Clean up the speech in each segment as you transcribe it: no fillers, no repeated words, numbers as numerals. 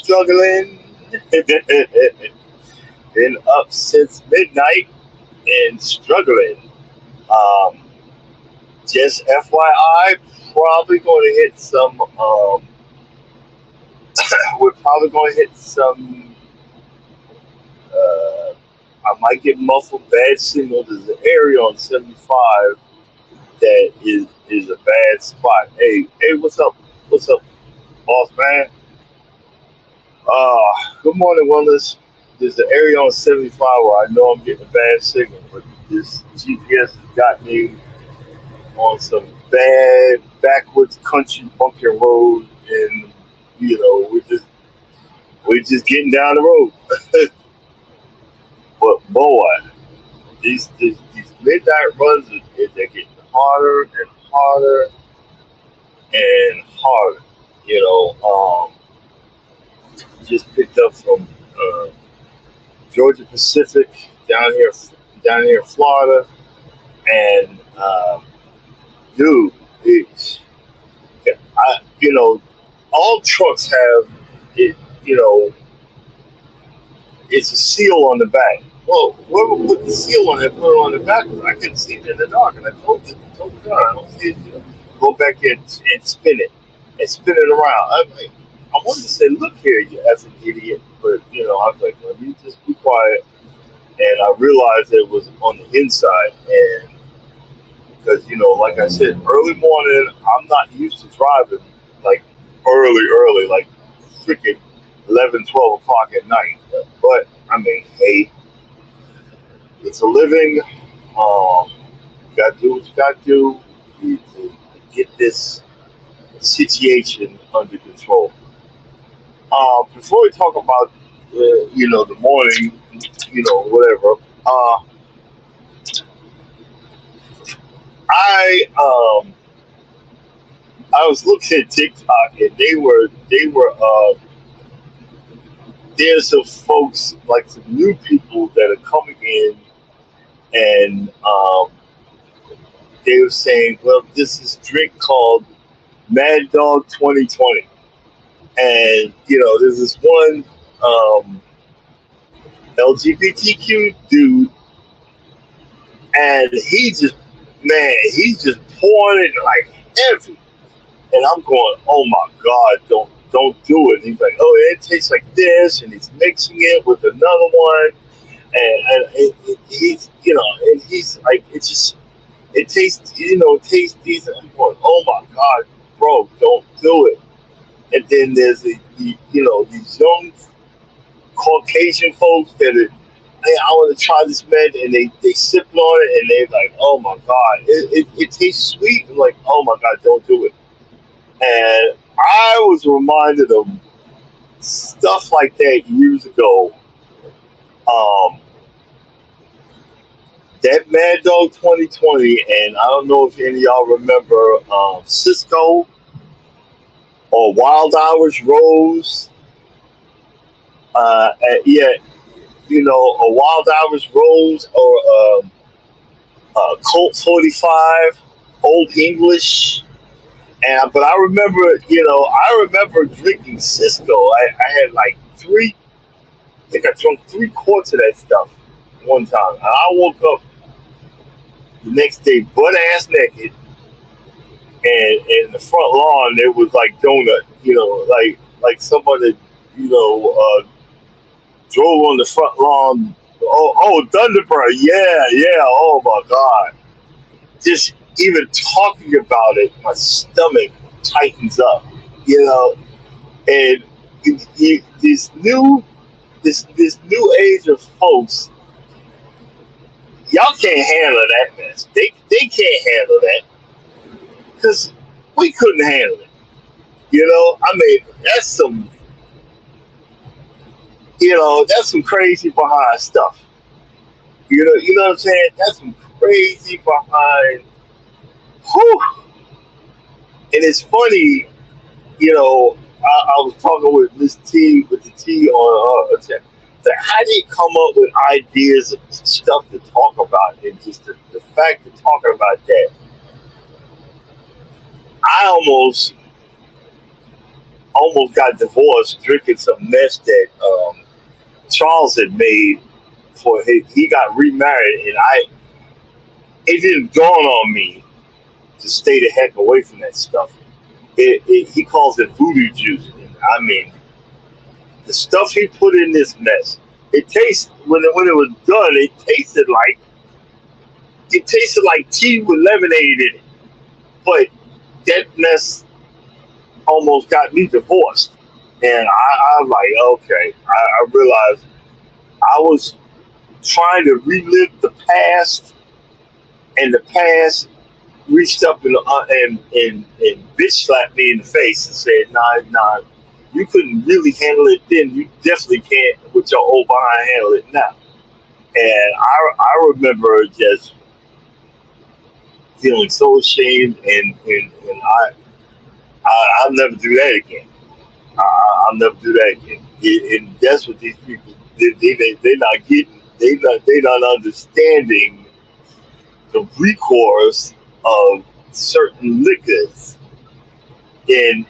struggling. Been up since midnight and struggling. Um, just FYI, probably going to hit some. We're probably going to hit some. Uh, I might get muffled bad signal. There's an area on 75 that is a bad spot. Hey, what's up? What's up, boss man? Good morning, Willis. There's an area on 75 where I know I'm getting a bad signal, but this GPS has got me on some bad backwoods country bumpkin road, and we're just getting down the road. But boy, these midnight runs they're getting harder and harder and harder. You just picked up from Georgia Pacific down here in Florida, and dude, it's all trucks have it. You know, it's a seal on the back. Well, whoever put the seal on it, put it on the back. I couldn't see it in the dark, and I told the guy, I don't see it. Go back and spin it, and spin it around. I wanted to say, look here, you effing idiot, but I was like, let me just be quiet. And I realized that it was on the inside, and because like I said, early morning, I'm not used to driving like early, like freaking 11, 12 o'clock at night. But I mean, hey, it's a living. You got to do what you got to do to get this situation under control. Before we talk about the morning, whatever. I I was looking at TikTok, and they were there's some folks, like some new people that are coming in, and they were saying, well, this is drink called Mad Dog 2020, and there's this one LGBTQ dude, and he's just pouring it like heavy, and I'm going, oh my god, don't do it. And he's like, oh, it tastes like this, and he's mixing it with another one, and he's like, it tastes decent. I'm going, oh my god, bro, don't do it. And then there's these young Caucasian folks that are, hey, I want to try this man, and they sip on it, and they're like, oh my god, it tastes sweet. I'm like, oh my god, don't do it. And I was reminded of stuff like that years ago. Um, that Mad Dog 2020, and I don't know if any of y'all remember Cisco or Wild Hours Rose. Yeah, a Wild Hours Rose, or Colt 45, Old English. And but I remember drinking Cisco. I had like I think I drank 3 quarts of that stuff one time. And I woke up the next day butt ass naked, and in the front lawn there was like donut, like somebody, drove on the front lawn. Oh, Thunderbird, yeah. Oh my God, just even talking about it, my stomach tightens up, and this new age of folks, y'all can't handle that mess. They can't handle that because we couldn't handle it. I mean, that's some crazy behind stuff. You know what I'm saying? That's some crazy behind. Whew. And it's funny, I was talking with Miss T, with the T on chat. So how do you come up with ideas of stuff to talk about? And just the fact of talking about that, I almost almost got divorced drinking some mess that Charles had made for he got remarried, and it didn't dawn on me to stay the heck away from that stuff. He calls it voodoo juice. And I mean, the stuff he put in this mess, it tastes when it was done, it tasted like tea with lemonade in it. But that mess almost got me divorced, and I'm like, okay, I realized I was trying to relive the past, and the past reached up and bitch slapped me in the face and said, nah, you couldn't really handle it then. You definitely can't with your old behind handle it now. And I remember just feeling so ashamed, and I'll never do that again. I'll never do that again. And that's what these people they're not getting. They're not understanding the recourse of certain liquors. And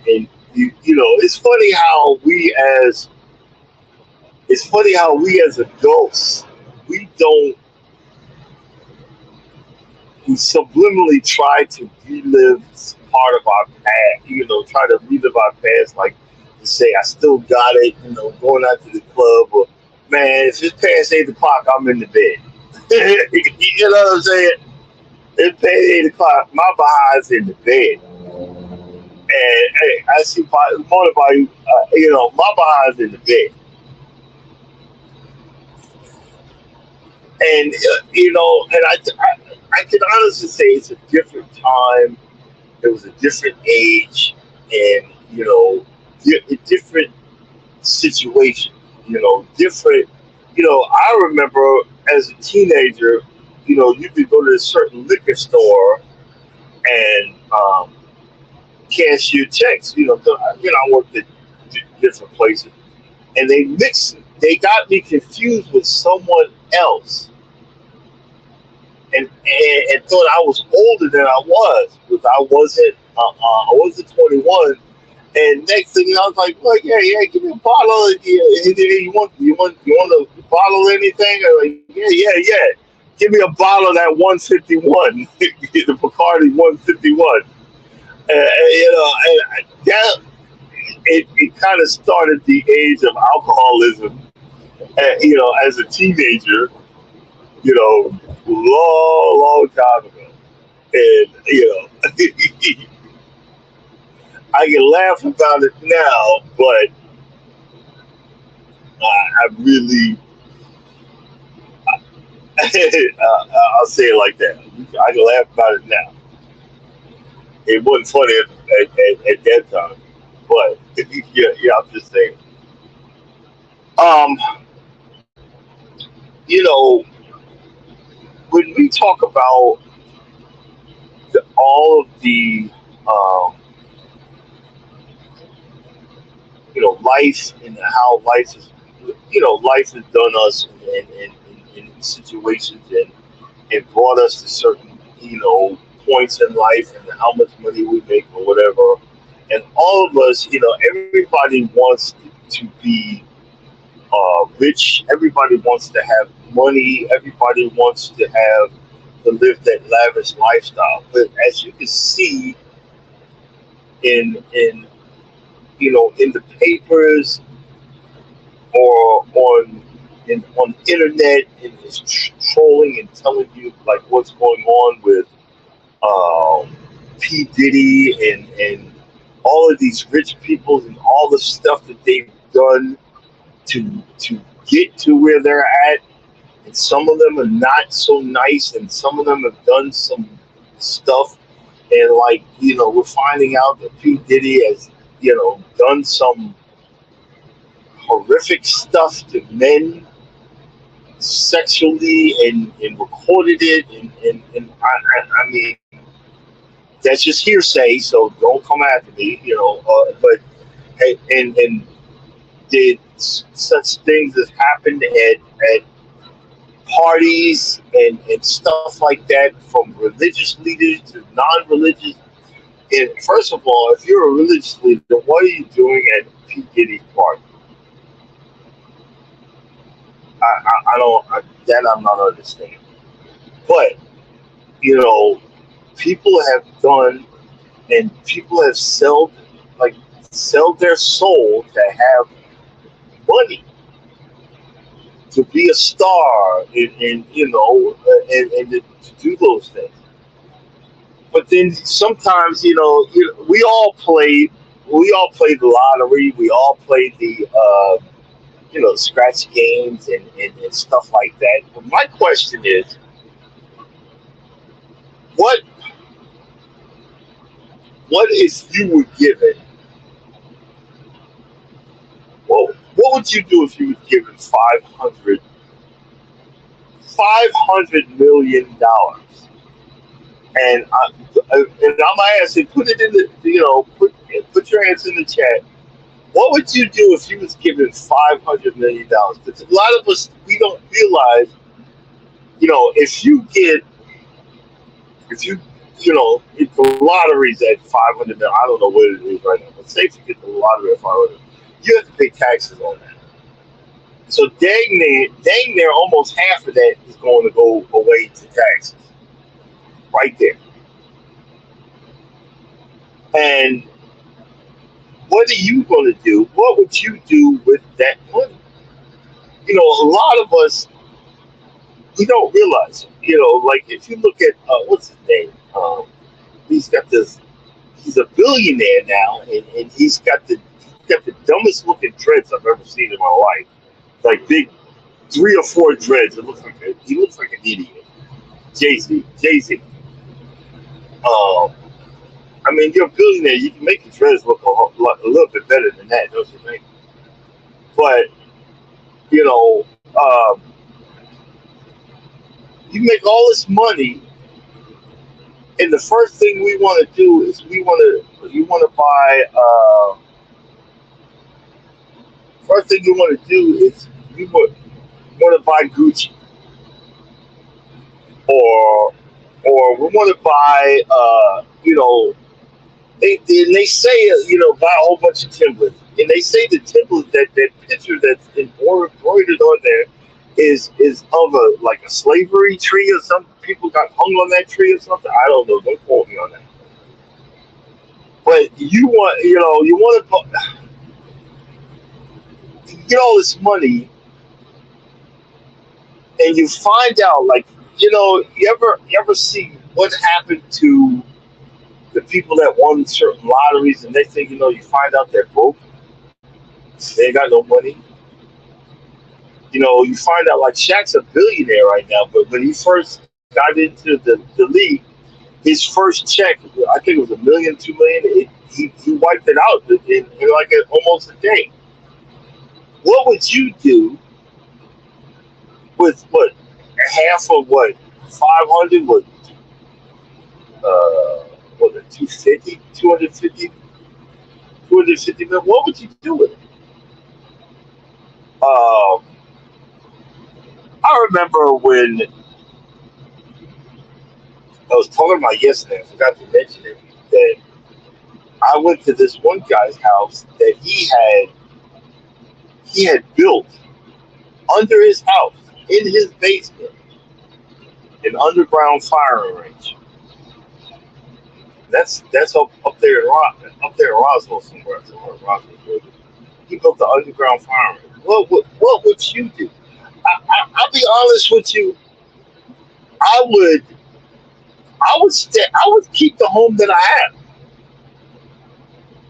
you know, it's funny how we as adults we don't we subliminally try to relive part of our past, you know, try to relive our past, like to say, I still got it, you know, going out to the club, or man, if it's past 8 o'clock, I'm in the bed. You know what I'm saying? It's past 8 o'clock, my behind's in the bed. And hey, I see more about you, you know, my behind's in the bed. And, you know, and I can honestly say it's a different time. It was a different age, and you know, a different situation. You know, different. You know, I remember as a teenager, you know, you could go to a certain liquor store and cash your checks. You know, 'cause, you know, I worked at different places, and they mixed. They got me confused with someone else, and thought I was older than I was because I wasn't 21. And next thing you know, I was like, yeah, give me a bottle. Yeah, you want a bottle of anything? I'm like, yeah. Give me a bottle of that 151, the Bacardi 151. You know, and that it kind of started the age of alcoholism. You know, as a teenager, you know, long time ago. And, you know, I can laugh about it now, but I really, I'll say it like that. I can laugh about it now. It wasn't funny at that time, but yeah, I'm just saying. Um, you know, when we talk about all of the um, you know, life and how life is, you know, life has done us in situations and brought us to certain, you know, points in life and how much money we make or whatever. And all of us, you know, everybody wants to be rich. Everybody wants to have money. Everybody wants to live that lavish lifestyle. But as you can see in you know, in the papers or on the internet, and it's trolling and telling you like what's going on with um, P Diddy and all of these rich people and all the stuff that they've done to get to where they're at. And some of them are not so nice, and some of them have done some stuff. And like, you know, we're finding out that P Diddy has, you know, done some horrific stuff to men sexually and recorded it. And I mean, that's just hearsay, so don't come after me, you know. But and did such things as happened at parties and stuff like that, from religious leaders to non-religious. And first of all, if you're a religious leader, what are you doing at P Diddy's party? I don't that I'm not understanding. But you know, people have done and people have sell their soul to have money to be a star and to do those things. But then sometimes we all played the lottery, we all played the scratch games and stuff like that. But my question is, what what if you were given what would you do if you were given $500 million? And I'm asking, put it in the put your answer in the chat. What would you do if you was given $500 million? Because a lot of us, we don't realize, if you if the lottery's at 500 million, I don't know what it is right now, but say if you get the lottery at 500, you have to pay taxes on that. So dang near, almost half of that is going to go away to taxes, right there. And what are you going to do? What would you do with that money? A lot of us, we don't realize. Like if you look at what's his name, he's got this. He's a billionaire now, and he's got the dumbest looking dreads I've ever seen in my life. Like big 3 or 4 dreads. He looks like an idiot. Jay Z. Um, I mean, you're a billionaire. You can make your dreads look a little bit better than that, don't you think? But you know, um, you make all this money, and the first thing we want to do is you want to buy. First thing you want to do is you want to buy Gucci, or we want to buy they say buy a whole bunch of Timberlands, and they say the Timberlands, that picture that's embroidered on there is of a slavery tree, or some people got hung on that tree or something. I don't know. Don't quote me on that. But you get all this money, and you find out, you ever see what happened to the people that won certain lotteries, and next thing you find out they're broke, they ain't got no money. You find out, like, Shaq's a billionaire right now, but when he first got into the league, his first check, I think it was 1 million, 2 million, he wiped it out in like almost a day. What would you do with what, half of what, 500, what, 250, 250 million? What would you do with it? Um, I remember when I was talking about yesterday, I forgot to mention it, that I went to this one guy's house that he had built under his house, in his basement, an underground firing range. That's up there in Roswell somewhere in Roswell, Georgia. He built the underground firing range. What would you do? I'll be honest with you. I would I would keep the home that I have.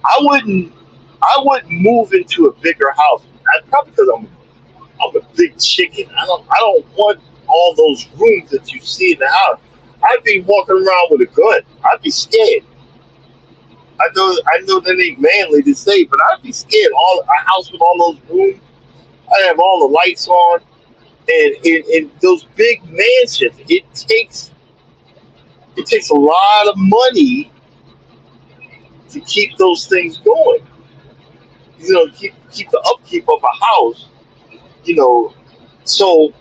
I wouldn't I wouldn't move into a bigger house. Probably because I'm a big chicken. I don't want all those rooms that you see in the house. I'd be walking around with a gun. I'd be scared. I know that ain't manly to say, but I'd be scared. A house with all those rooms. I'd have all the lights on, and in those big mansions, it takes a lot of money to keep those things going. Keep the upkeep of a house. You know, so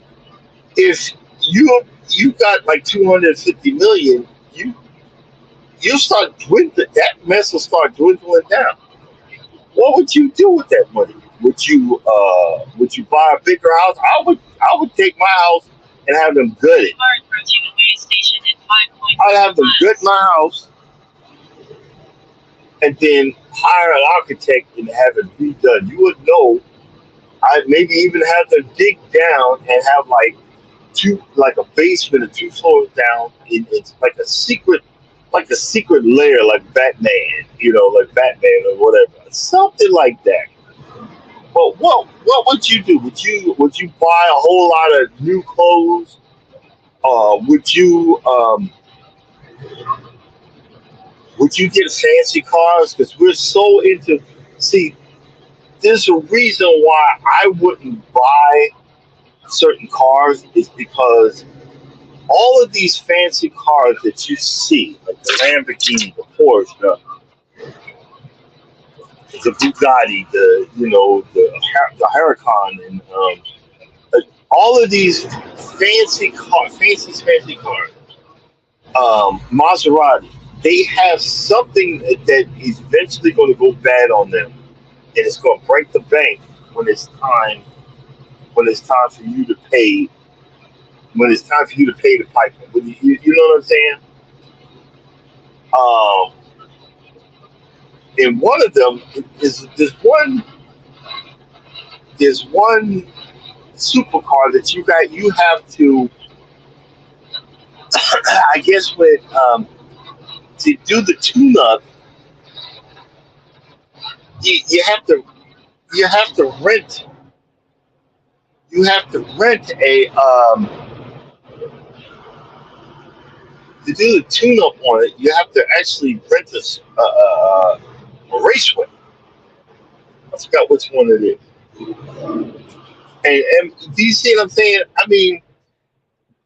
if you got like 250 million, you start dwindling. That mess will start dwindling down. What would you do with that money? Would you buy a bigger house? I would take my house and have them gutted. I'd have them gut my house and then hire an architect and have it redone. You would know. I'd maybe even have them dig down and have like a basement or 2 floors down. It's like a secret layer, like Batman, like Batman or whatever, something like that. But what would you do? Would you buy a whole lot of new clothes? Would you get fancy cars? Because we're so into. See, there's a reason why I wouldn't buy certain cars is because all of these fancy cars that you see, like the Lamborghini, the Porsche, the Bugatti, the Huracan, and all of these fancy cars, Maserati, they have something that is eventually going to go bad on them, and it's going to break the bank when it's time. When it's time for you to pay. When it's time for you to pay the piper. You know what I'm saying? Um, and one of them is there's one supercar that you have to I guess when to do the tune up you have to rent a to do the tune up on it. You have to actually rent a raceway. I forgot which one it is. And do you see what I'm saying? I mean,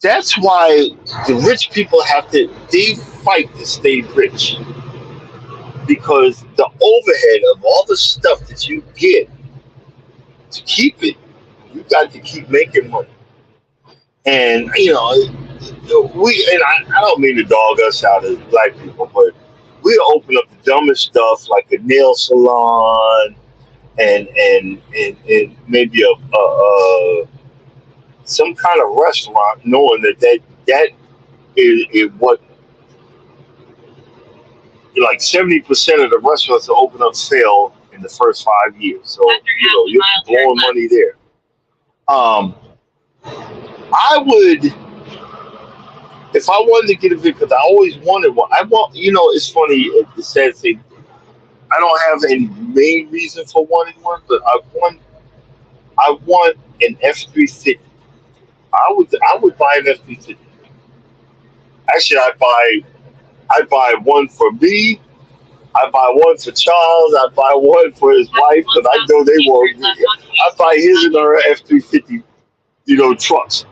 that's why the rich people they fight to stay rich because the overhead of all the stuff that you get to keep it, you got to keep making money. And I don't mean to dog us out as black people, but we open up the dumbest stuff like a nail salon and maybe some kind of restaurant, knowing that is what like 70% of the restaurants that open up fail in the first 5 years. So you're blowing money there. Um, I would if I wanted to get a vehicle, because I always wanted one. It's funny. It's sad thing. I don't have any main reason for wanting one, but I want an F-350. I would buy an F-350. Actually, I buy one for me. I buy one for Charles. I buy one for his wife because I know they won't. I buy his and her F-350, trucks.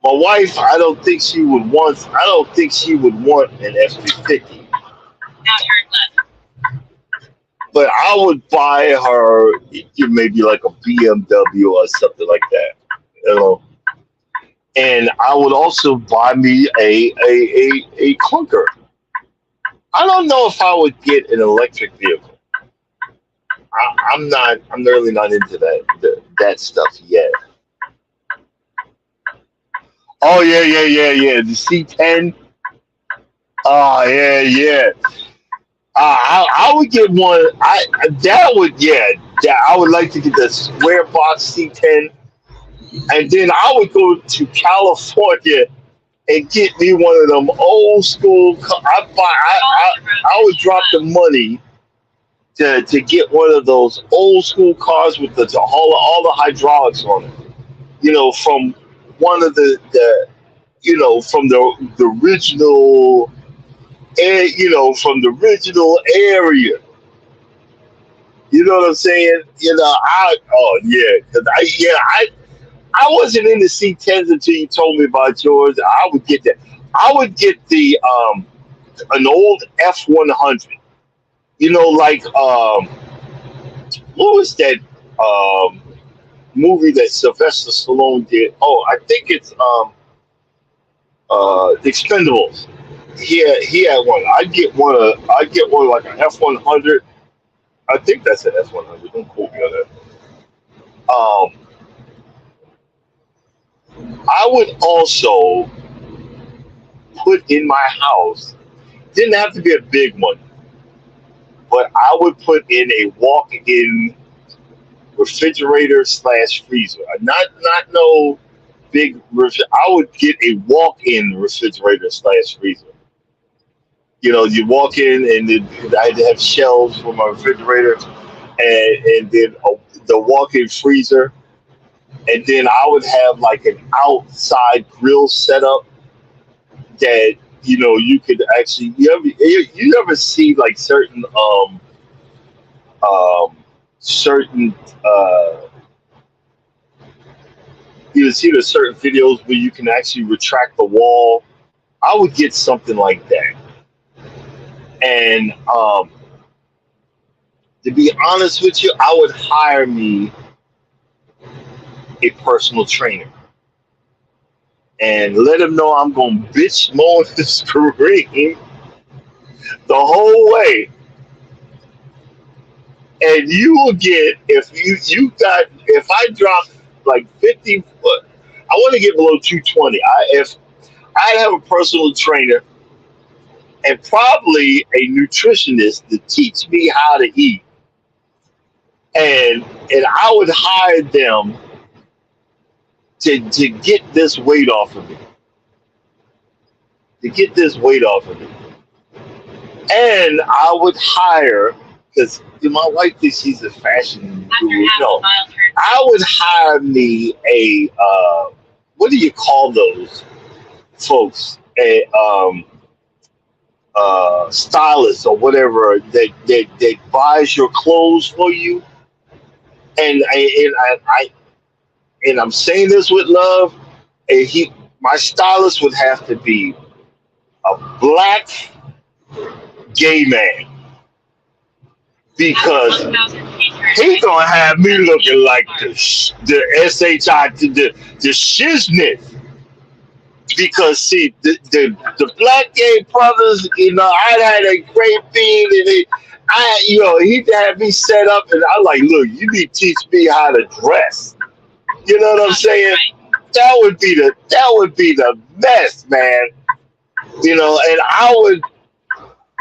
My wife, I don't think she would want. I don't think she would want an F-350. But I would buy her maybe like a BMW or something like that. You know. And I would also buy me a clunker. I don't know if I would get an electric vehicle. I'm not. I'm really not into that stuff yet. Oh yeah, yeah, yeah, yeah. The C10. Oh yeah, yeah. I would get one. That would yeah. That I would like to get the square box C10, and then I would go to California and get me one of them old school. I would drop the money to get one of those old school cars with all the hydraulics on it. From one of from the original from the original area. You know what I'm saying? Oh yeah, 'cause I wasn't in the C10s until you told me about yours. I would get that. I would get an old F-100. Like what was that movie that Sylvester Stallone did? Oh, I think it's The Expendables. he had one. I'd get one like an F-100. I think that's an F-100. Don't quote me on that. I would also put in my house. Didn't have to be a big one, but I would put in a walk-in refrigerator slash freezer. Not no big. I would get a walk-in refrigerator slash freezer. You know, you walk in and then I had to have shelves for my refrigerator, and then the walk-in freezer, and then I would have like an outside grill setup that you could actually you ever see like certain you see the certain videos where you can actually retract the wall. I would get something like that. And to be honest with you, I would hire me a personal trainer and let him know I'm gonna bitch moan and scream the whole way. And you will get, if I drop like 50 foot, I want to get below 220. If I'd have a personal trainer and probably a nutritionist to teach me how to eat, and I would hire them to get this weight off of me, to get this weight off of me. And I would hire, because my wife thinks she's a fashion guru. No, I would hire me a what do you call those folks? A stylist or whatever that buys your clothes for you. And I'm saying this with love. And my stylist would have to be a black gay man, because he gonna have me looking like the shit, the shiznit. Because see, the black gay brothers, I'd had a great being, and he'd have me set up, and I like, look, you need to teach me how to dress. You know what I'm saying? That would be the best, man. And I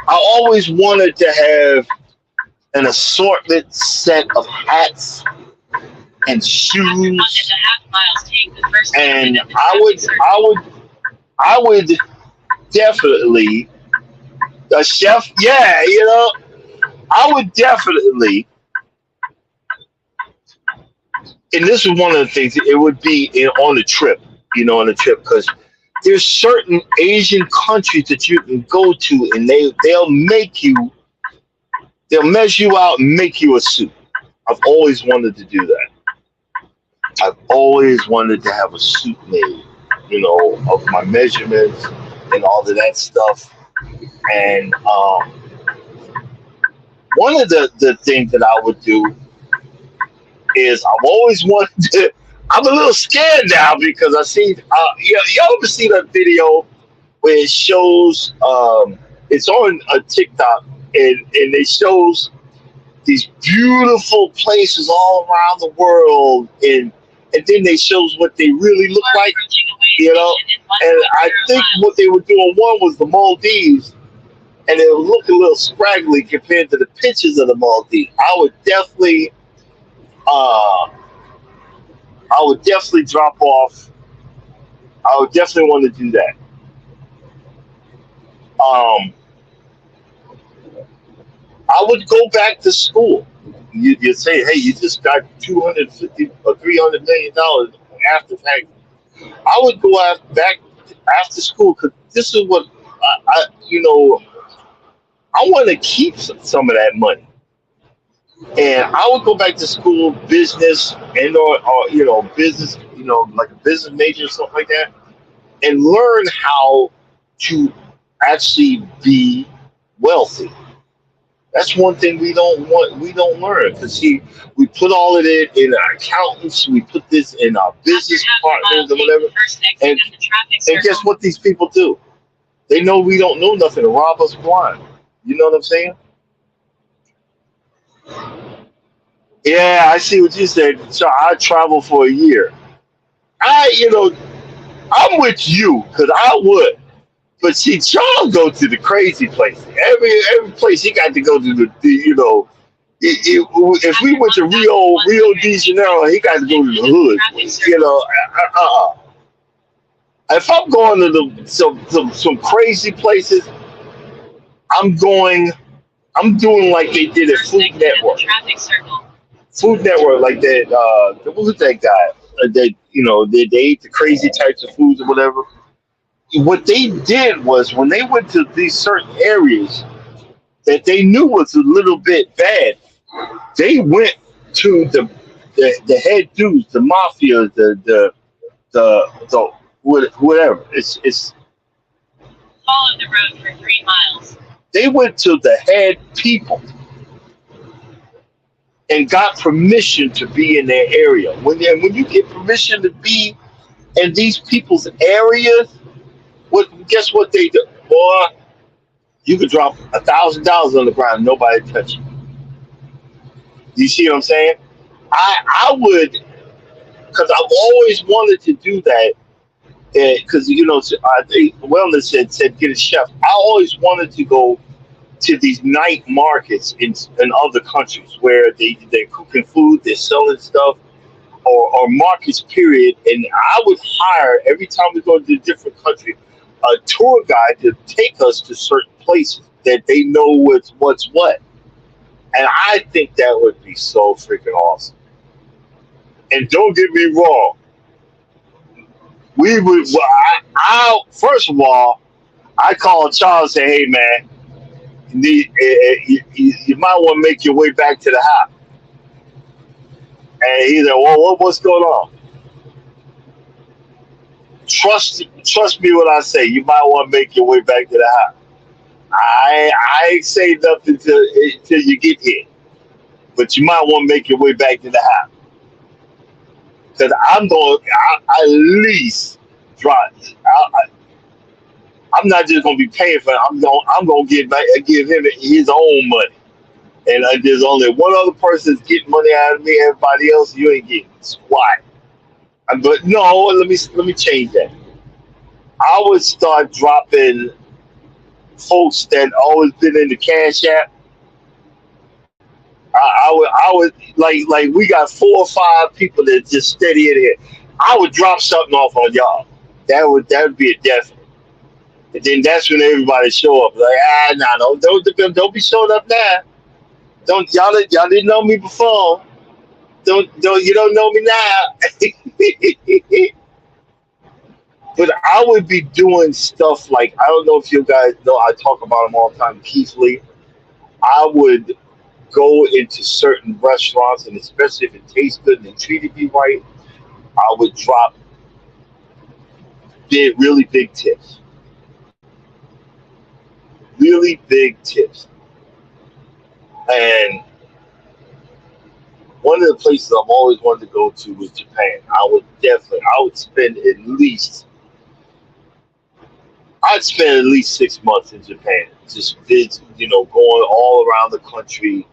always wanted to have an assortment set of hats and shoes, and I would definitely a chef. Yeah, I would definitely. And this is one of the things. It would be on the trip, because there's certain Asian countries that you can go to, and they'll measure you out and make you a suit. I've always wanted to do that. I've always wanted to have a suit made, of my measurements and all of that stuff. And one of the things that I would do is I've always wanted to. I'm a little scared now because I see. Y'all ever seen a video where it shows? It's on a TikTok, and it shows these beautiful places all around the world, and then they shows what they really look like, And I think what they were doing, one was the Maldives, and it would look a little scraggly compared to the pictures of the Maldives. I would definitely drop off. I would definitely want to do that. I would go back to school. You say, hey, you just got $250 or $300 million after tax. I would go back after school, because this is what I want to keep some of that money, and I would go back to school, business or business, like a business major or something like that, and learn how to actually be wealthy. That's one thing we don't learn, because we put all of it in our accountants, we put this in our business partners or whatever, and guess what these people do? They know we don't know nothing to rob us blind. You know what I'm saying? Yeah, I see what you said. So I traveled for a year. I'm with you because I would. But see, Charles go to the crazy places. Every place he got to go to if we went to Rio de Janeiro, he got to go to the hood. If I'm going to some crazy places, I'm going. I'm doing like they did at Food Network. Food Network, like that. What was that guy? That they ate the crazy types of foods or whatever. What they did was when they went to these certain areas that they knew was a little bit bad, they went to the head dudes, the mafia, the whatever. It's follow the road for 3 miles. They went to the head people and got permission to be in their area. When you get permission to be in these people's areas, guess what they do? Boy, you could drop $1,000 on the ground, and nobody touch you. You see what I'm saying? I would, because I've always wanted to do that. Because I think Wellness said get a chef. I always wanted to go to these night markets in other countries where they're cooking food, they're selling stuff, or markets. Period. And I would hire every time we go to a different country a tour guide to take us to certain places that they know what's what. And I think that would be so freaking awesome. And don't get me wrong, we would. Well, I first of all, I called Charles and say, "Hey man, you might want to make your way back to the house." And he said, "Well, what's going on?" Trust me when I say you might want to make your way back to the house. I ain't say nothing till you get here, but you might want to make your way back to the house because I'm going. I at least drive. I'm not just going to be paying for it. I'm going to give him his own money. And there's only one other person that's getting money out of me. Everybody else, you ain't getting squat. But no, let me change that. I would start dropping folks that always been in the Cash App. I would like we got 4 or 5 people that just steady in here. I would drop something off on y'all. That would be a definite. And then that's when everybody show up. Like, no, don't be showing up now. Don't y'all didn't know me before. Don't you don't know me now. But I would be doing stuff like I don't know if you guys know I talk about him all the time, Keith Lee. I would go into certain restaurants and especially if it tastes good and they treated me right, I would drop really big tips. Really big tips. And one of the places I've always wanted to go to was Japan. I would spend I'd spend at least 6 months in Japan. Just going all around the country.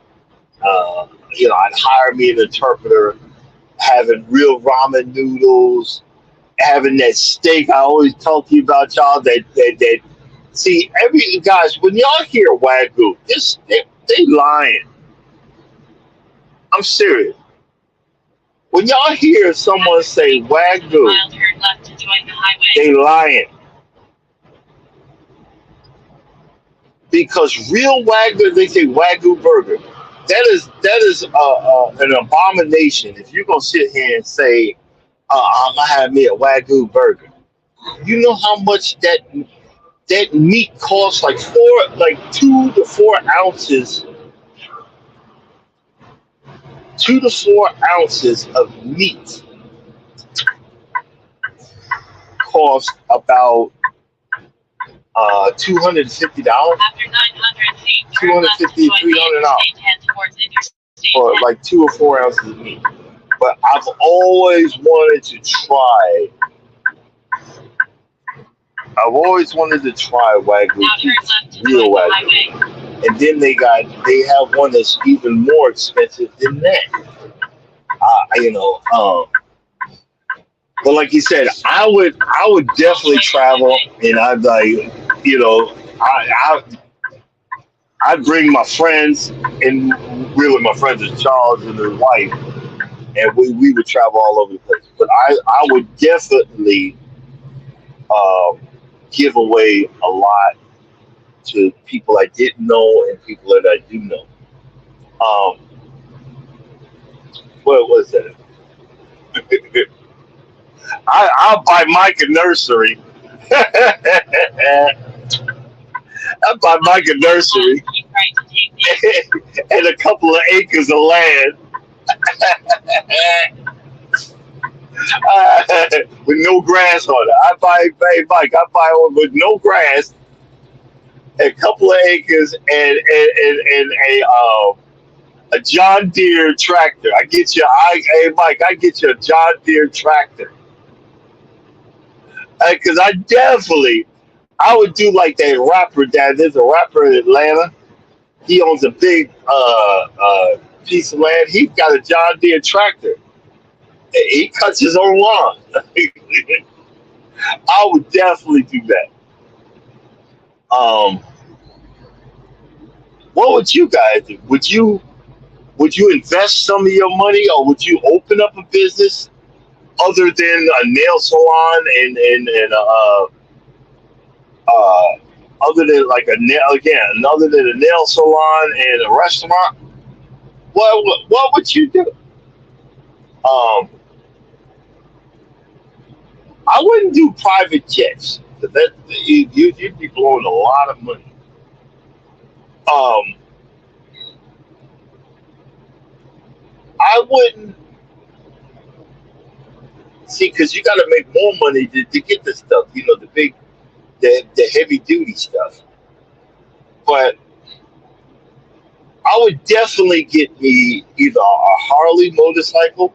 I'd hire me an interpreter, having real ramen noodles, having that steak I always talk to you about, y'all. That see, guys, when y'all hear Wagyu, they lying. I'm serious. When y'all hear someone say Wagyu, they lying. Because real Wagyu, they say Wagyu burger. That is an abomination. If you're gonna sit here and say, "I'm gonna have me a Wagyu burger," you know how much that meat costs? Like 2 to 4 ounces. 2 to 4 ounces of meat cost about $250. After 900 feet, $300 for like 2 or 4 ounces of meat. But I've always wanted to try I've always wanted to try Wagyu Now turn beef, left to real join the Wagyu. highway. And then they have one that's even more expensive than that. You know, but like you said, I would definitely Right on the travel, highway. and I'd like, you know, I'd bring my friends, and really my friends is Charles and his wife, and we would travel all over the place. But I would definitely um, give away a lot to people I didn't know and people that I do know. Um, what was that? I'll buy Mike a nursery. I'll buy Mike a Turn left, nursery keep right to take the exit. and a couple of acres of land with no grass on it. Hey Mike, I buy one with no grass, a couple of acres, and a John Deere tractor. Hey Mike, I get you a John Deere tractor because I would do like that rapper. Dad, there's a rapper in Atlanta. He owns a big piece of land. He's got a John Deere tractor. He cuts his own lawn. I would definitely do that. Um, what would you guys do? Would you invest some of your money, or would you open up a business other than a nail salon uh, other than like a nail again, other than a nail salon and a restaurant? What would you do? Um, I wouldn't do private jets. You'd be blowing a lot of money. Um, I wouldn't see because you got to make more money to get the stuff. You know, the heavy duty stuff. But I would definitely get me either a Harley motorcycle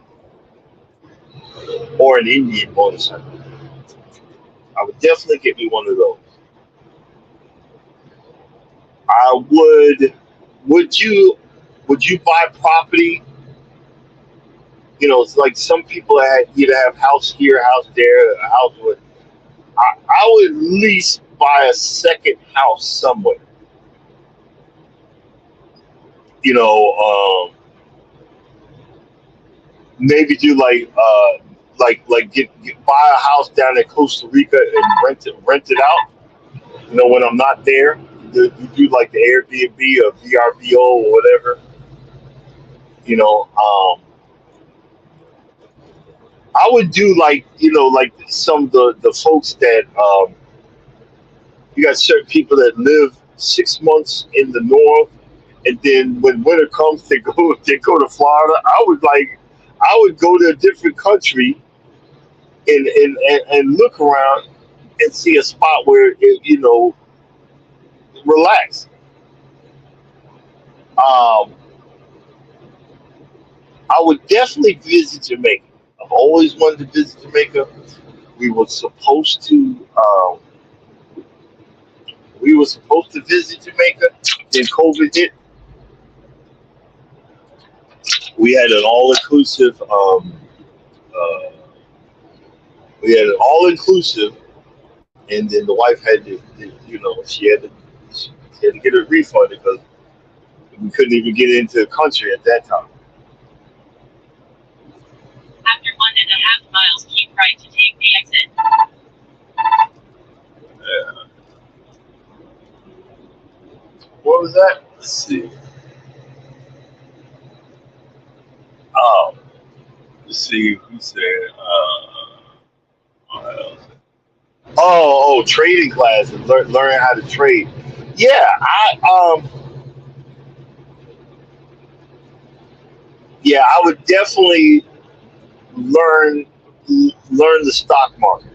or an Indian motorcycle. I would definitely get me one of those. I would. Would you? Would you buy property? You know, it's like some people had either have house here, house there, a house with. I would at least buy a second house somewhere. You know, maybe do like get buy a house down in Costa Rica and rent it out. You know, when I'm not there, you do like the Airbnb or VRBO or whatever. You know, I would do like like some of the folks that you got certain people that live 6 months in the north, and then when winter comes, they go to Florida. I would go to a different country and look around and see a spot where relax. Um, I would definitely visit Jamaica. I've always wanted to visit Jamaica. We were supposed to um, we were supposed to visit Jamaica. Then COVID hit. We had an all inclusive. Uh, we had an all inclusive, and then the wife had she had to get a refund because we couldn't even get into the country at that time. After 1.5 miles, keep right to take the exit. Yeah. What was that? Let's see. Oh, let's see who said. What else? Trading classes, learning how to trade. Yeah, I would definitely learn learn the stock market,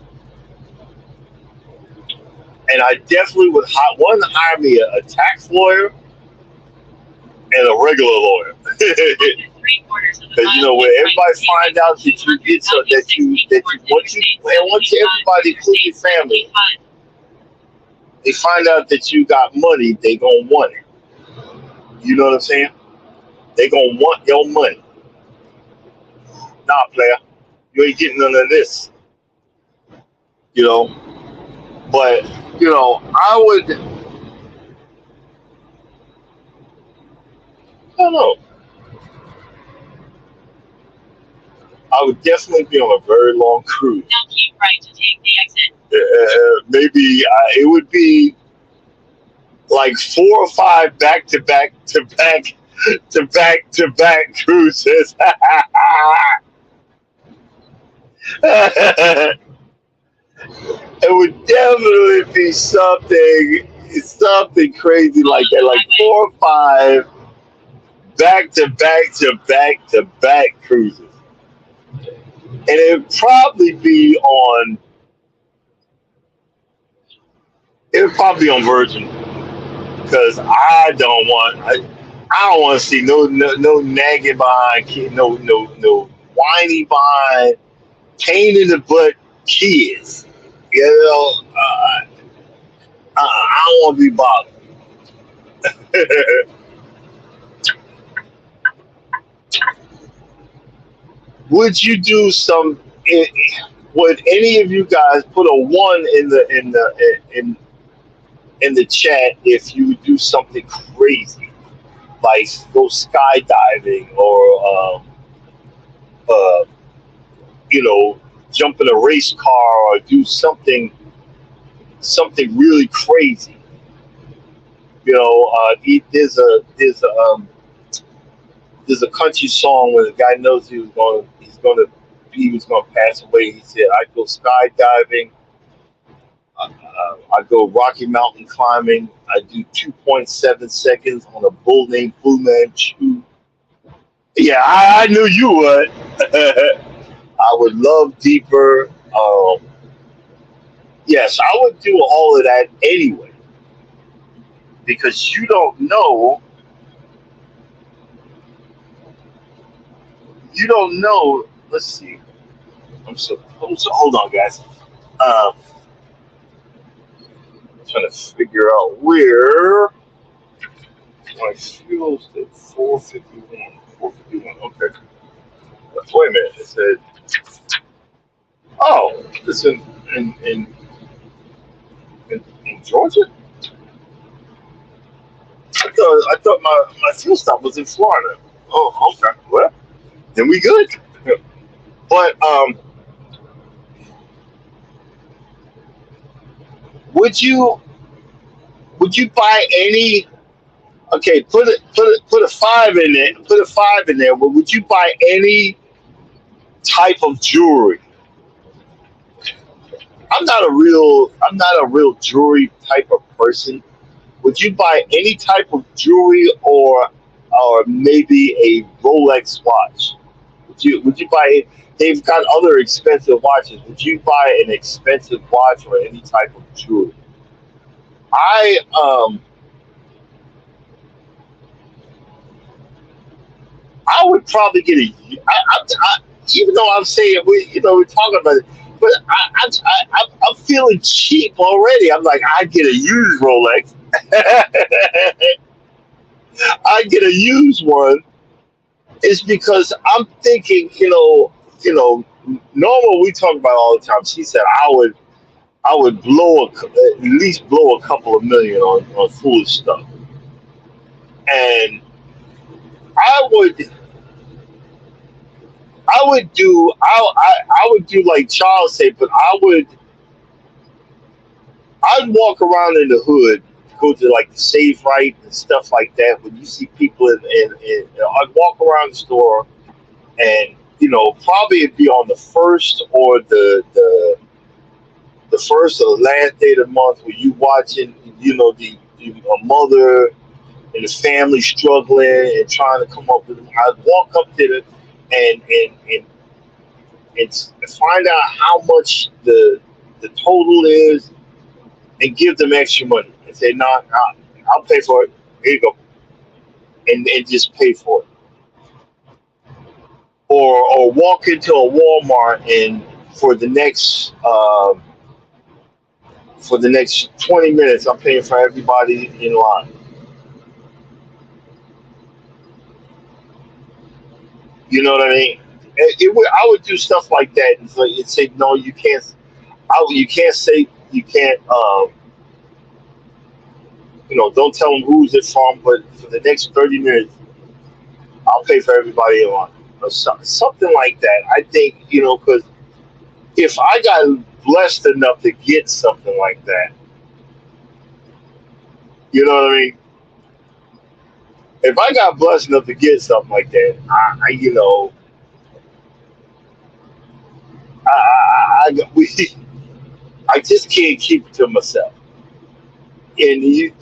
and I definitely would hire me a tax lawyer and a regular lawyer. After 3/4 of the Because mile, where keep right everybody to take find exit out that you 200 get so southeast that 16 you towards once you Interstate and once 75 everybody, through including Interstate family, 75. They find out that you got money, they gonna want it. You know what I'm saying? They gonna want your money. Nah, player, you ain't getting none of this. You know, but I don't know. I would definitely be on a very long cruise. Now keep right to take the exit. Maybe it would be like 4 or 5 back to back to back to back to back cruises. It would definitely be something crazy like that, like 4 or 5 back to back to back to back cruises, and it would probably be on Virgin because I don't want to see no nagging behind no whiny behind pain in the butt kids. I don't want to be bothered. Would you do some? Would any of you guys put a one in the chat if you would do something crazy like go skydiving or uh, jump in a race car or do something really crazy? There's a country song where the guy knows he was going to pass away. He said, "I go skydiving, I go Rocky Mountain climbing, I do 2.7 seconds on a bull named Fu Manchu." Yeah, I knew you would. I would love deeper. Yes, I would do all of that anyway because you don't know. You don't know. Let's see. Hold on, guys. Um, trying to figure out where my fuel's at 451. 451. Okay. Wait a minute. It said, "Oh, it's in Georgia." I thought my fuel stop was in Florida. Oh, okay. Well, then we good. But would you buy any? Okay, put a 5 in there. Put a 5 in there. But would you buy any type of jewelry? I'm not a real jewelry type of person. Would you buy any type of jewelry or maybe a Rolex watch? Would you buy it? They've got other expensive watches. Would you buy an expensive watch or any type of jewelry? I I would probably get even though I'm saying we're talking about it, but I'm feeling cheap already. I'm like I get a used Rolex. I get a used one. It's because I'm thinking, normal we talk about all the time. She said I would at least blow a couple of million on foolish stuff, and I would I would do like Charles said, but I'd walk around in the hood, go to like the Save Right and stuff like that. When you see people I'd walk around the store and probably it'd be on the first or the first or the last day of the month where you watching the a mother and the family struggling and trying to come up with them. I'd walk up to them and find out how much the total is and give them extra money and say, "No, I'll pay for it. Here you go," and just pay for it. Or walk into a Walmart and for the next for the next 20 minutes, I'm paying for everybody in line. You know what I mean? I would do stuff like that and say, no, you can't. You can't say you can't. Don't tell them who's it from, but for the next 30 minutes, I'll pay for everybody in line. Or something like that. I think, because if I got blessed enough to get something like that, you know what I mean? If I got blessed enough to get something like that, I just can't keep it to myself. And you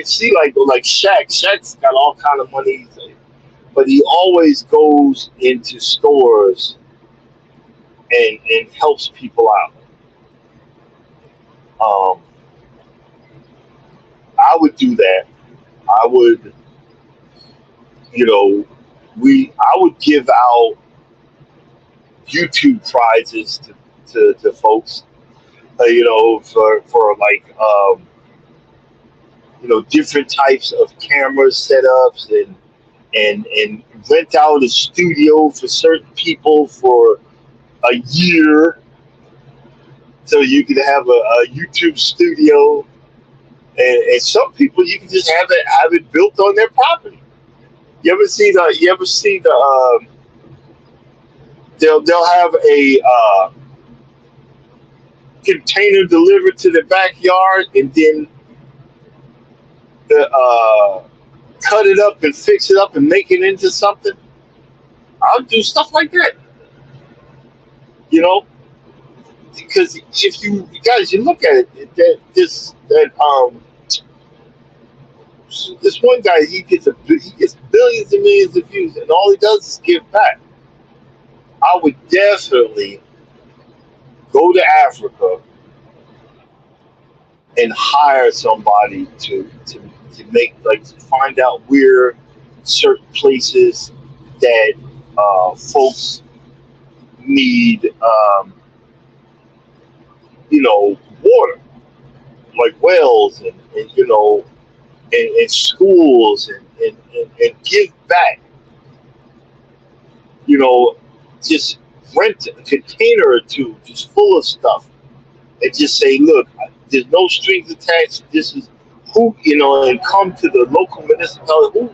see like Shaq. Shaq's got all kind of money, but he always goes into stores and helps people out. Um, I would do that. I would, you know, I would give out YouTube prizes to folks, for like, different types of camera setups and rent out a studio for certain people for a year, so you can have a YouTube studio. And some people you can just have it built on their property. You ever see the they'll have a container delivered to the backyard, and then cut it up and fix it up and make it into something. I'll do stuff like that, you know, because if you guys you look at it, this one guy, he gets billions and millions of views, and all he does is give back. I would definitely go to Africa and hire somebody to make, like, to find out where certain places that folks need, water, like wells and schools, and give back. Just rent a container or two just full of stuff, and just say, look, there's no strings attached. This is who, and come to the local municipality.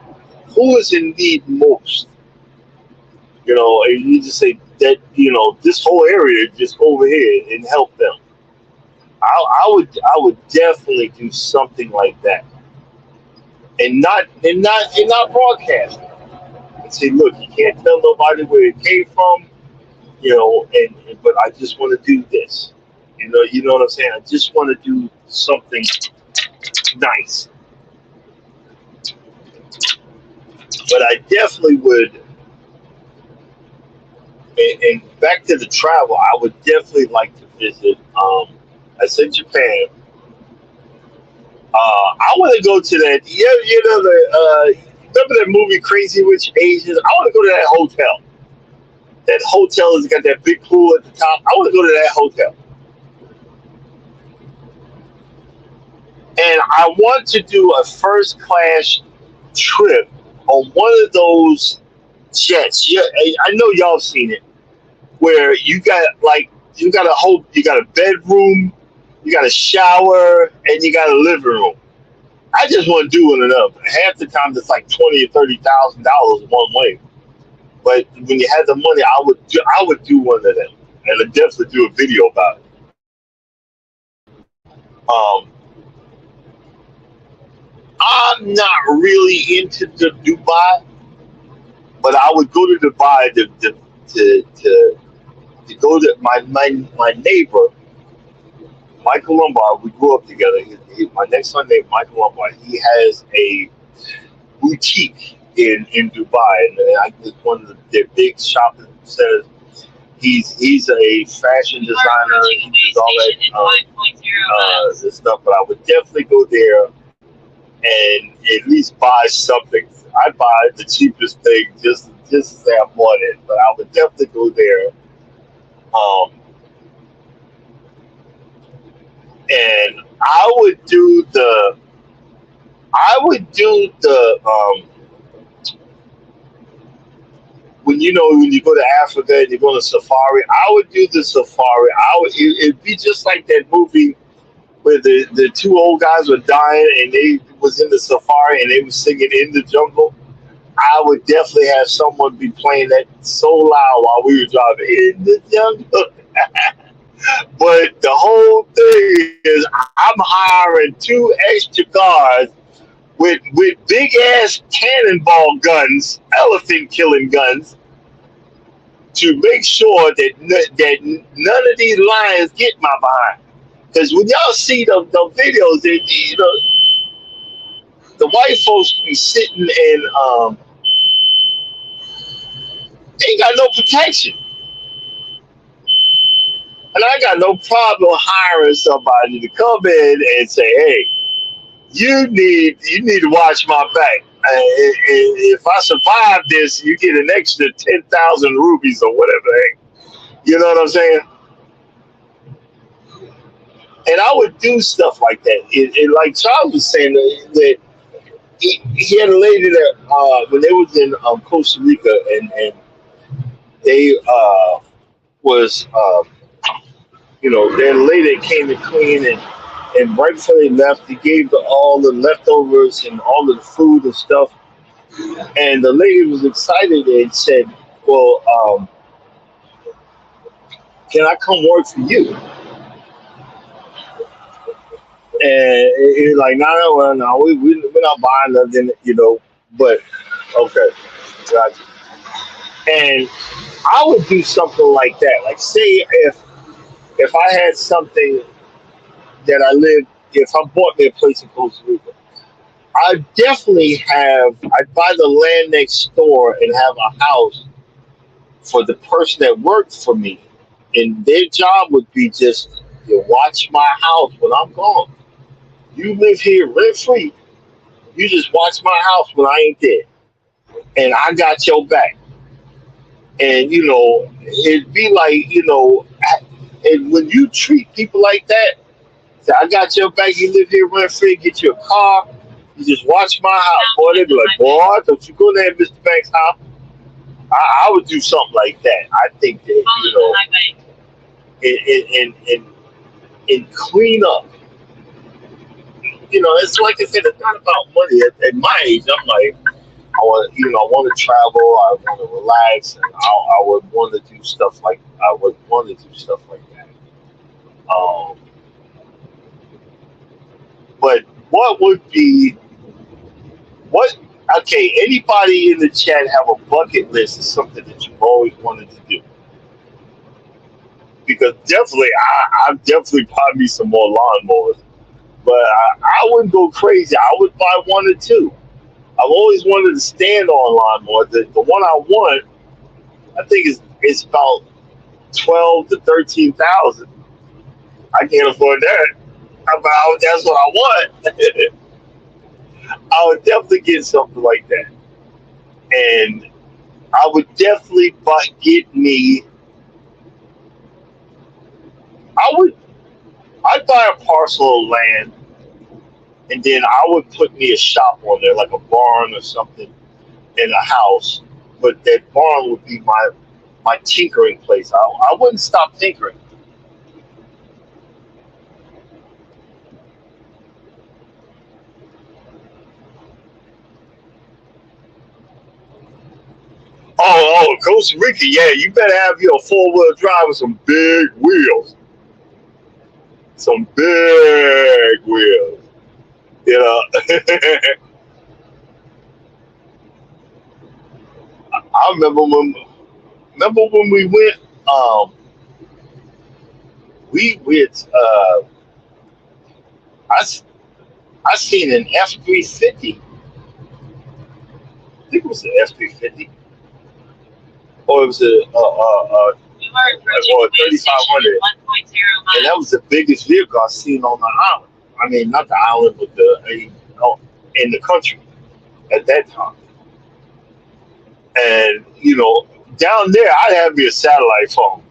Who is in need most? And you just say that, this whole area, just over here, and help them. I would definitely do something like that, and not broadcast it. And say, look, you can't tell nobody where it came from, but I just want to do this. You know what I'm saying? I just want to do something nice. But I definitely would, and back to the travel, I would definitely like to visit. I said Japan. I want to go to that. Remember that movie Crazy Rich Asians? I want to go to that hotel. That hotel has got that big pool at the top. I want to go to that hotel. And I want to do a first class trip on one of those jets. Yeah, I know y'all seen it, where you got a bedroom, you got a shower, and you got a living room. I just want to do one of them. Half the time it's like $20,000 or $30,000 one way. But when you have the money, I would do one of them, and I'd definitely do a video about it. I'm not really into the Dubai, but I would go to Dubai to go to my neighbor, Michael Lombard. We grew up together. My next son named Michael Lombard. He has a boutique in Dubai, and it's one of their big shopping centers. He's a fashion designer. He does all that this stuff. But I would definitely go there and at least buy something. I'd buy the cheapest thing just to say I bought it. But I would definitely go there. And I would do the I would do the when when you go to Africa and you go to safari. I would do the safari. It'd be just like that movie where the two old guys were dying and they was in the safari and they were singing in the jungle. I would definitely have someone be playing that so loud while we were driving in the jungle. But the whole thing is, I'm hiring two extra cars with big ass cannonball guns, elephant killing guns, to make sure that none of these lions get my behind. Because when y'all see the videos, the white folks be sitting in they ain't got no protection. And I got no problem hiring somebody to come in and say, "Hey, you need to watch my back. If I survive this, you get an extra 10,000 rubies or whatever." You know what I'm saying? And I would do stuff like that. Like Charles was saying that he had a lady that when they was in Costa Rica and they was then later came to clean and right before they left, they gave all the leftovers and all of the food and stuff. And the lady was excited and said, "Well, can I come work for you?" And he's like, "No, well, no, we're not buying nothing, but okay, gotcha." And I would do something like that. Like, say if I had something that I lived, if I bought me a place in Costa Rica, I'd buy the land next door and have a house for the person that worked for me. And their job would be just watch my house when I'm gone. You live here rent free. You just watch my house when I ain't there. And I got your back. And, it'd be like, and when you treat people like that, say, "I got your back, you live here rent free, get you a car, you just watch my house." Boy, they'd be like, "Boy, don't you go there, Mr. Banks' house." I would do something like that. I think that, and clean up. It's like I said, it's not about money. At my age, I'm like, I want to travel, I want to relax, and I would want to do stuff like that. Um, but what would be what? Okay, anybody in the chat have a bucket list of something that you've always wanted to do? Because definitely, I'm definitely buying me some more lawnmowers, but I wouldn't go crazy. I would buy one or two. I've always wanted to stand on lawnmower. The one I want, I think it's about 12 to 13,000. I can't afford that. That's what I want. I would definitely get something like that, and I would definitely get me. I I'd buy a parcel of land, and then I would put me a shop on there, like a barn or something, in a house. But that barn would be my tinkering place. I wouldn't stop tinkering. Costa Rica, yeah, you better have your 4-wheel drive with some big wheels. Some big wheels. You know. I remember when we went, we went, I, s- I seen an F-350. I think it was an F-350. Or it was You are approaching or a space station 3500. in 1.0 And that was miles. the biggest vehicle I've seen on the island. I mean, not the island, but in the country at that time. And down there, I have me a satellite phone.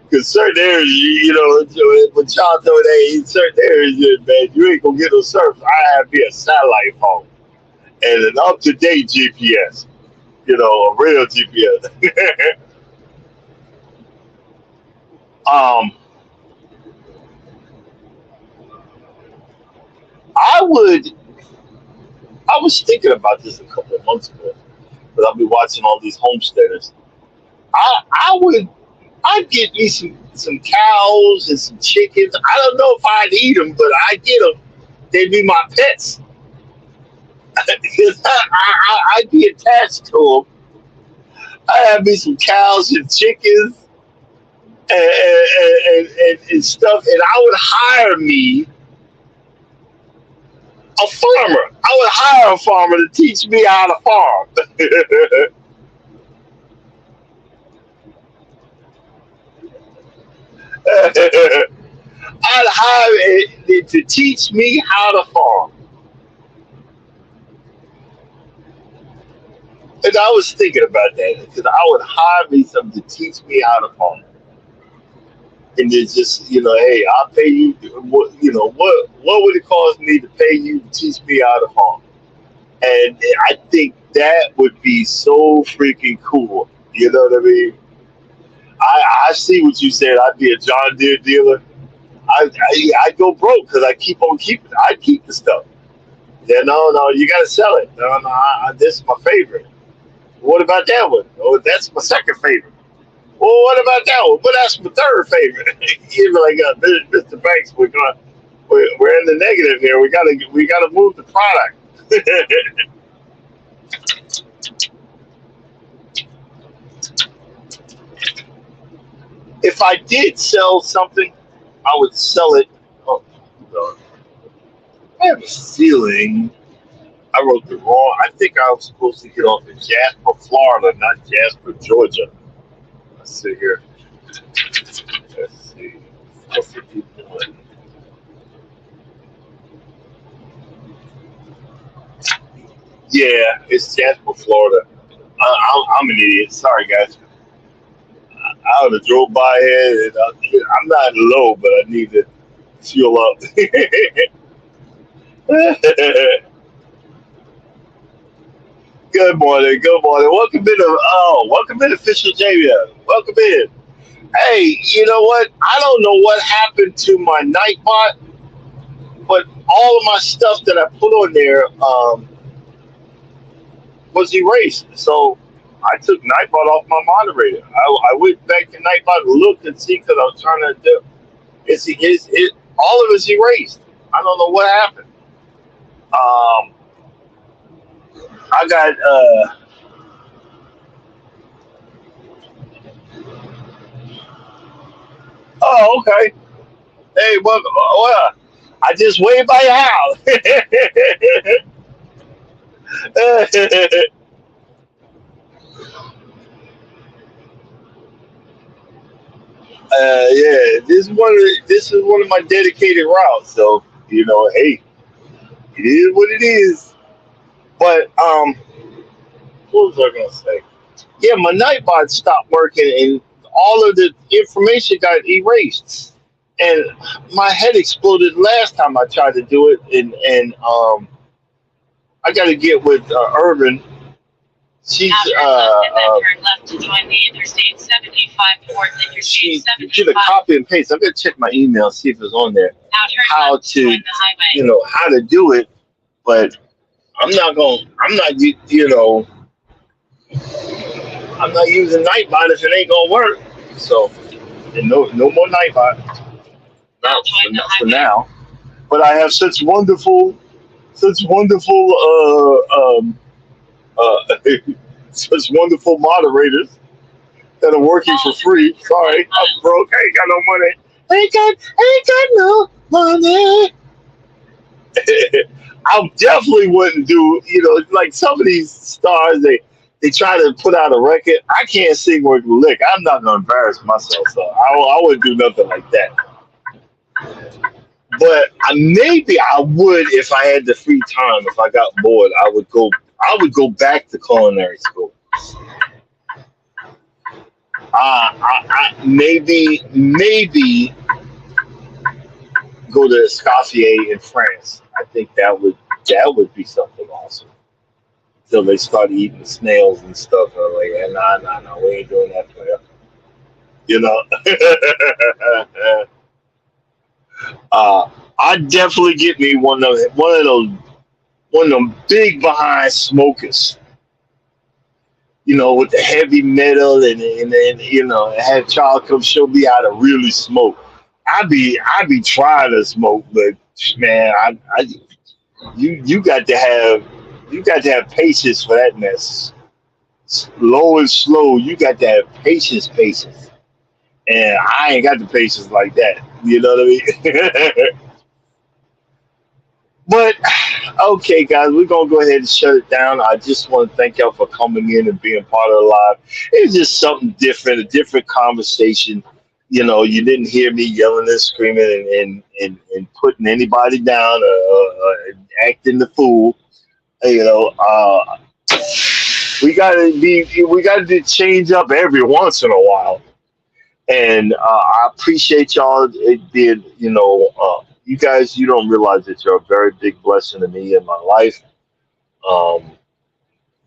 Because certain areas, when y'all know that in certain areas, man, you ain't gonna get no service. I have me a satellite phone and an up to date GPS. A real GPS. um, I would. I was thinking about this a couple of months ago, but I've been watching all these homesteaders. I would. I'd get me some cows and some chickens. I don't know if I'd eat them, but I get them. They'd be my pets because I'd be attached to them. I have me some cows and chickens and stuff, and I would hire me a farmer. I would hire a farmer to teach me how to farm. I'd hire it to teach me how to farm. And I was thinking about that because I would hire me something to teach me how to farm. And then just, hey, I'll pay you. What would it cost me to pay you to teach me how to farm? And I think that would be so freaking cool. You know what I mean? I see what you said. I'd be a John Deere dealer. I'd go broke because I keep on keeping. I keep the stuff. Yeah, no, you got to sell it. No, this is my favorite. What about that one? Oh, that's my second favorite. Well, what about that one? Well, that's my third favorite. You'd be like, Mr. Banks, we're in the negative here. We gotta move the product. If I did sell something, I would sell it. Oh, God. I have a feeling I wrote the wrong. I think I was supposed to get off in Jasper, Florida, not Jasper, Georgia. Let's see here. Let's see. What's the people in? Yeah, it's Jasper, Florida. I'm an idiot. Sorry, guys. I would have drove by here. And I'm not low, but I need to fuel up. Good morning. Good morning. Welcome in, official Jamie. Welcome in. Hey, you know what? I don't know what happened to my Nightbot, but all of my stuff that I put on there was erased. So I took Nightbot off my moderator. I went back to Nightbot to look and see because I was trying to do all of it's erased. I don't know what happened. I got oh, okay. Hey, well, I just waved by your house. Yeah, this is one of my dedicated routes. So hey, it is what it is. But what was I gonna say? Yeah, my Nightbot stopped working, and all of the information got erased, and my head exploded last time I tried to do it, and I got to get with Urban. She's Now turn left and then turn left to join the Interstate 75 towards she Interstate did a 75. copy and paste. I'm gonna check my email, see if it's on there. Now turn How left to to join the highway. how to do it, but I'm not I'm not using Nightbot if it ain't gonna work. So and no more Nightbot. Now Not join the for highway. now. But I have such wonderful such wonderful moderators that are working for free. Sorry, I'm broke. I ain't got no money. Ain't got no money. I definitely wouldn't do, like some of these stars, they try to put out a record. I can't sing worth a lick. I'm not gonna embarrass myself, so I wouldn't do nothing like that. But maybe I would if I had the free time. If I got bored, I would go back to culinary school. Maybe go to Escoffier in France. I think that would be something awesome. Till they start eating snails and stuff. And I'm like, yeah, nah, we ain't doing that, player. You know. uh, I definitely get me one of them big behind smokers. With the heavy metal and have child come show me how to really smoke. I be trying to smoke, but man, you got to have patience for that mess. Low and slow, you got to have patience, and I ain't got the patience like that. You know what I mean? But okay, guys, we're gonna go ahead and shut it down. I just want to thank y'all for coming in and being part of the live. It's just something different, a different conversation. You didn't hear me yelling and screaming and putting anybody down or acting the fool. You know, we gotta change up every once in a while. And I appreciate y'all. It did, you guys. You don't realize that you're a very big blessing to me in my life. Um,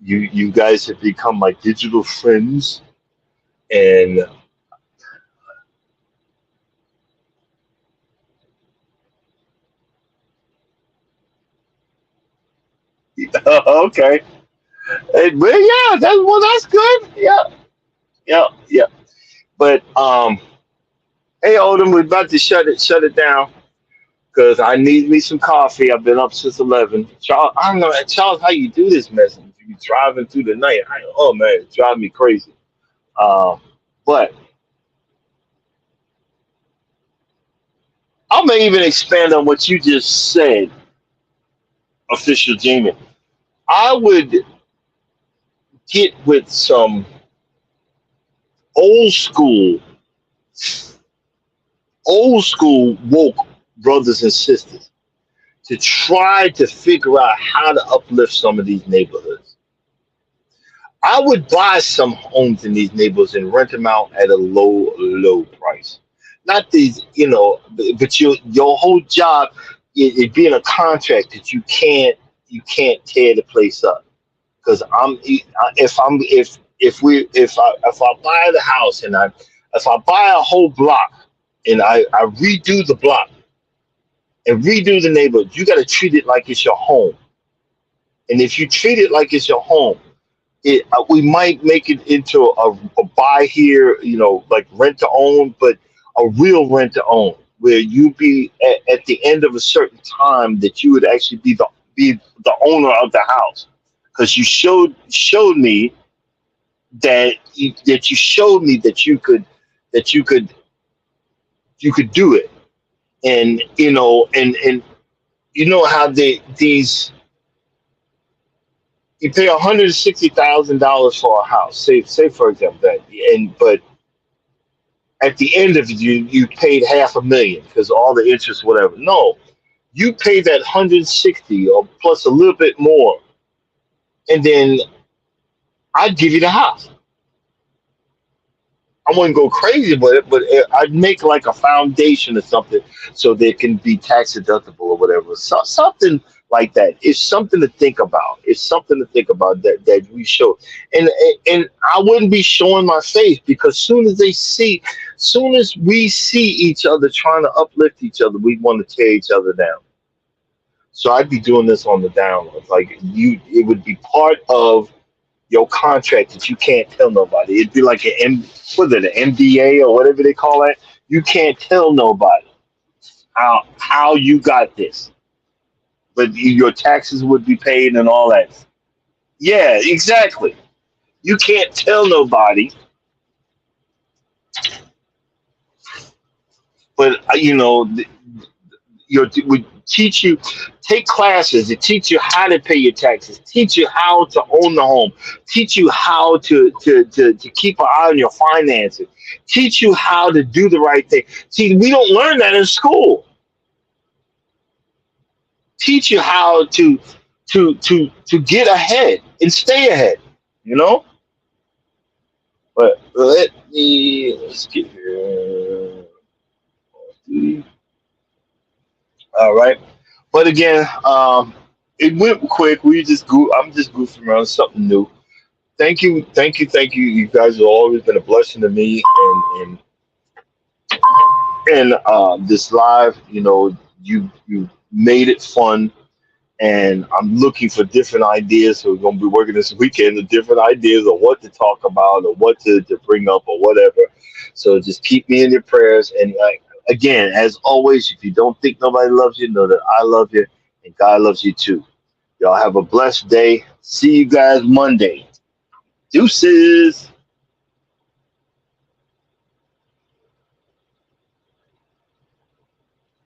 you guys have become my digital friends, and okay. But yeah, that's good. Yeah, yeah, yeah. But hey, Odom, we're about to shut it down because I need me some coffee. I've been up since 11. Charles, I don't know, Charles, how you do this mess? You be driving through the night. Oh man, it's driving me crazy. Uh, but I'm gonna even expand on what you just said, official Jamie. I would get with some old school, old school woke brothers and sisters to try to figure out how to uplift some of these neighborhoods. I would buy some homes in these neighborhoods and rent them out at a low, low price. Not these, but your whole job it being a contract that you can't tear the place up because if I buy the house and if I buy a whole block and I redo the block and redo the neighborhood, you got to treat it like it's your home. And if you treat it like it's your home, we might make it into a buy here, like rent to own, but a real rent to own, where you be at the end of a certain time that you would actually be the owner of the house, because you showed me that you showed me that you could do it, and and you know how these you pay $160,000 for a house. Say for example that, and but at the end of it, you paid half a million because all the interest, whatever. No, you pay that 160 or plus a little bit more, and then I'd give you the house. I wouldn't go crazy with it, but I'd make like a foundation or something so they can be tax deductible or whatever. Something like that. It's something to think about. It's something to think about that we show. And I wouldn't be showing my face because soon as we see each other trying to uplift each other, we want to tear each other down. So I'd be doing this on the down low. Like it would be part of your contract that you can't tell nobody. It'd be like was it an MDA or whatever they call it. You can't tell nobody how you got this, but your taxes would be paid and all that. Yeah, exactly. You can't tell nobody, but would teach you, take classes to teach you how to pay your taxes, teach you how to own the home, teach you how to keep an eye on your finances, teach you how to do the right thing. See, we don't learn that in school. Teach you how to get ahead and stay ahead, you know? But let's get here. All right. But again, it went quick. I'm just goofing around something new. Thank you, thank you, thank you. You guys have always been a blessing to me, and this live. You made it fun, and I'm looking for different ideas. So we're gonna be working this weekend the different ideas of what to talk about or what to bring up or whatever. So just keep me in your prayers. And again, as always, if you don't think nobody loves you, know that I love you and God loves you too. Y'all have a blessed day. See you guys Monday. Deuces.